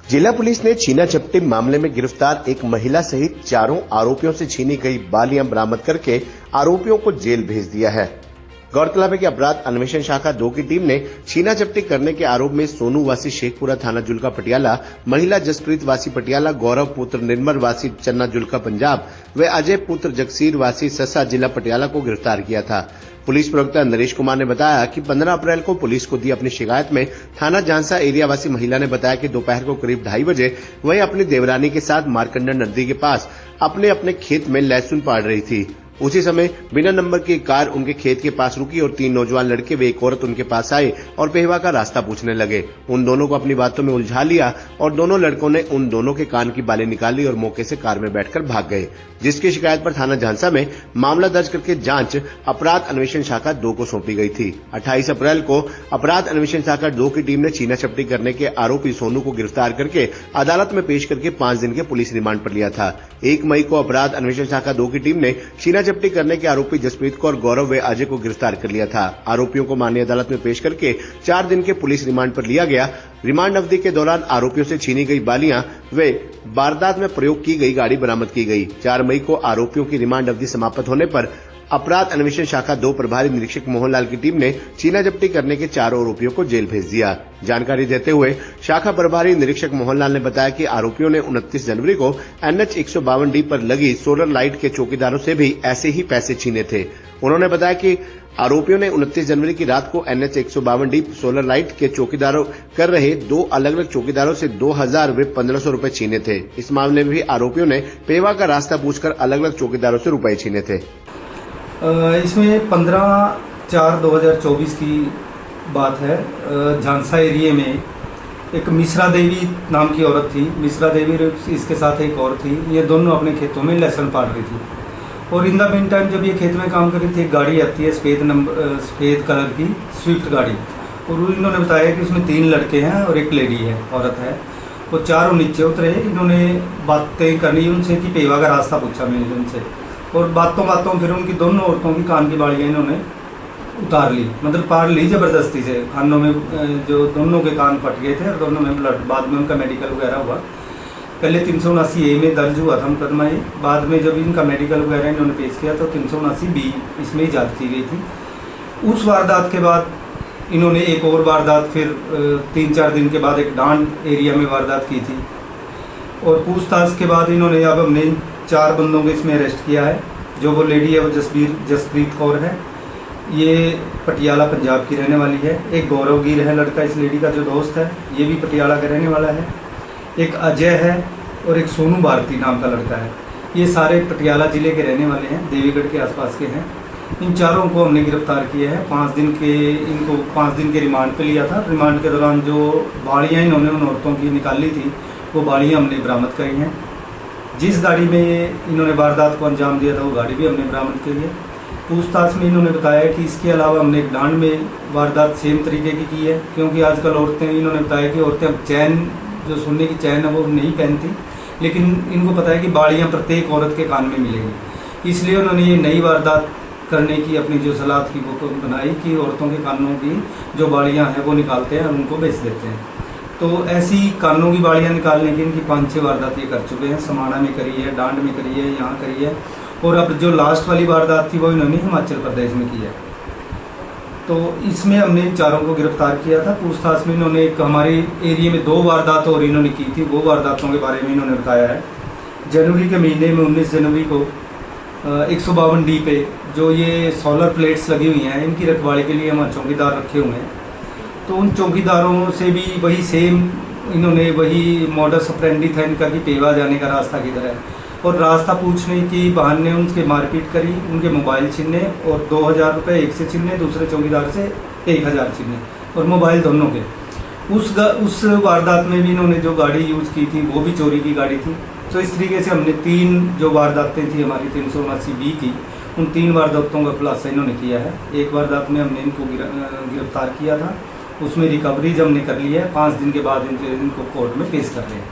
जिला पुलिस ने छीना झपटी मामले में गिरफ्तार एक महिला सहित 4 आरोपियों से छीनी गई बालियां बरामद करके आरोपियों को जेल भेज दिया है। गौरतलब है कि अपराध अन्वेषण शाखा 2 की टीम ने छीना झपटी करने के आरोप में सोनू वासी शेखपुरा थाना जुल्का पटियाला, महिला जसप्रीत वासी पटियाला, गौरव पुत्र निर्मल वासी चन्ना जुल्का पंजाब व अजय पुत्र जगसीर वासी ससा जिला पटियाला को गिरफ्तार किया था। पुलिस प्रवक्ता नरेश कुमार ने बताया कि 15 अप्रैल को पुलिस को दी अपनी शिकायत में थाना झांसा एरिया वासी महिला ने बताया कि दोपहर को करीब 2:30 बजे वह अपनी देवरानी के साथ मारकंडा नदी के पास अपने खेत में लहसुन पाड़ रही थी। उसी समय बिना नंबर की कार उनके खेत के पास रुकी और 3 नौजवान लड़के व एक औरत उनके पास आए और पेहवा का रास्ता पूछने लगे। उन दोनों को अपनी बातों में उलझा लिया और दोनों लड़कों ने उन दोनों के कान की बालें निकाली और मौके से कार में बैठकर भाग गए, जिसकी शिकायत पर थाना झांसा में मामला दर्ज करके जांच अपराध अन्वेषण शाखा 2 को सौंपी गई थी। 28 अप्रैल को अपराध अन्वेषण शाखा 2 की टीम ने छीना झपटी करने के आरोपी सोनू को गिरफ्तार करके अदालत में पेश करके 5 दिन के पुलिस रिमांड पर लिया था। 1 मई को अपराध अन्वेषण शाखा 2 की टीम ने छीना झपटी करने के आरोपी जसप्रीत कौर, गौरव व अजय को गिरफ्तार कर लिया था। आरोपियों को माननीय अदालत में पेश करके 4 दिन के पुलिस रिमांड पर लिया गया। रिमांड अवधि के दौरान आरोपियों से छीनी गई बालियां व वारदात में प्रयोग की गई गाड़ी बरामद की गई। 4 मई को आरोपियों की रिमांड अवधि समाप्त होने पर अपराध अन्वेषण शाखा 2 प्रभारी निरीक्षक मोहनलाल की टीम ने छीना झपटी करने के 4 आरोपियों को जेल भेज दिया। जानकारी देते हुए शाखा प्रभारी निरीक्षक मोहनलाल ने बताया कि आरोपियों ने 29 जनवरी को NH 152D पर लगी सोलर लाइट के चौकीदारों से भी ऐसे ही पैसे छीने थे। उन्होंने बताया कि आरोपियों ने 29 जनवरी की रात को NH 152D सोलर लाइट के चौकीदारों कर रहे 2 अलग अलग चौकीदारों से 2000 व 1500 रुपए छीने थे। इस मामले में भी आरोपियों ने पेवा का रास्ता पूछकर अलग अलग चौकीदारों से रुपए छीने थे। इसमें 15/4/2024 की बात है। झांसा एरिया में एक मिश्रा देवी नाम की औरत थी। मिश्रा देवी इसके साथ एक और थी। ये दोनों अपने खेतों में लहसुन पाड़ रही थी और इन द मीन टाइम जब ये खेत में काम कर रही थी, एक गाड़ी आती है सफ़ेद कलर की स्विफ्ट गाड़ी, और इन्होंने बताया कि उसमें 3 लड़के हैं और एक लेडी है, औरत है। वो चारों नीचे उतरे। इन्होंने बातें करनी उनसे कि पेवा का रास्ता पूछा मैंने उनसे, और बातों फिर उनकी दोनों औरतों की कान की बालियाँ इन्होंने उतार ली, मतलब पार ली ज़बरदस्ती से। कानों में जो दोनों के कान फट गए थे और दोनों में ब्लड, बाद में उनका मेडिकल वगैरह हुआ। पहले 379A में दर्ज हुआ था मुकदमा ये, बाद में जब इनका मेडिकल वगैरह इन्होंने पेश किया तो 379B इसमें इजाद की गई थी। उस वारदात के बाद इन्होंने एक और वारदात फिर 3-4 दिन के बाद एक डांड एरिया में वारदात की थी, और पूछताछ के बाद इन्होंने अब हमने 4 बंदों को इसमें अरेस्ट किया है। जो वो लेडी है वो जसप्रीत कौर है, ये पटियाला पंजाब की रहने वाली है। एक गौरव गिर है लड़का, इस लेडी का जो दोस्त है, ये भी पटियाला का रहने वाला है। एक अजय है और एक सोनू भारती नाम का लड़का है। ये सारे पटियाला जिले के रहने वाले हैं, देवीगढ़ के आसपास के हैं। इन चारों को हमने गिरफ्तार किया है। 5 दिन के रिमांड पे लिया था। रिमांड के दौरान जो बाड़ियाँ इन्होंने उन औरतों की निकाली थी, वो बाड़ियाँ हमने बरामद करी हैं। जिस गाड़ी में इन्होंने वारदात को अंजाम दिया था वो गाड़ी भी हमने बरामद की है। पूछताछ में इन्होंने बताया कि इसके अलावा हमने एक डांड में वारदात सेम तरीके की है, क्योंकि आजकल औरतें, इन्होंने बताया कि औरतें अब चैन, जो सोने की चैन है वो नहीं पहनती, लेकिन इनको पता है कि बाड़ियाँ प्रत्येक औरत के कान में मिलेंगी, इसलिए उन्होंने ये नई वारदात करने की अपनी जो सलाह थी वो बनाई कि औरतों के कानों की जो बाड़ियाँ हैं वो निकालते हैं और उनको बेच देते हैं। तो ऐसी कानों की बाड़ियाँ निकालने की इनकी 5-6 वारदात ये कर चुके हैं। समाना में करी है, डांड में करी है, यहाँ करी है, और अब जो लास्ट वाली वारदात थी वो इन्होंने हिमाचल प्रदेश में की है। तो इसमें हमने इन चारों को गिरफ्तार किया था। पूछताछ में इन्होंने एक हमारे एरिया में 2 वारदात और इन्होंने की थी, वो वारदातों के बारे में इन्होंने बताया है। जनवरी के महीने में 19 जनवरी को 152D पे जो ये सोलर प्लेट्स लगी हुई हैं, इनकी रखवाली के लिए हमारे चौकीदार रखे हुए हैं। तो उन चौकीदारों से भी वही सेम इन्होंने वही मॉडस ऑपरेंडी था इनका कि पेवा जाने का रास्ता किधर है, और रास्ता पूछने की बहाने उनसे मारपीट करी, उनके मोबाइल छीने और 2000 रुपये एक से छीने, दूसरे चौकीदार से 1000 छीने, और मोबाइल दोनों के। उस वारदात में भी इन्होंने जो गाड़ी यूज़ की थी वो भी चोरी की गाड़ी थी। तो इस तरीके से हमने 3 जो वारदातें थी हमारी 379B की, उन 3 वारदातों का खुलासा इन्होंने किया है। एक वारदात में हमने इनको गिरफ्तार किया था, उसमें रिकवरीज हमने कर ली है। 5 दिन के बाद इनको कोर्ट में पेश कर रहे हैं।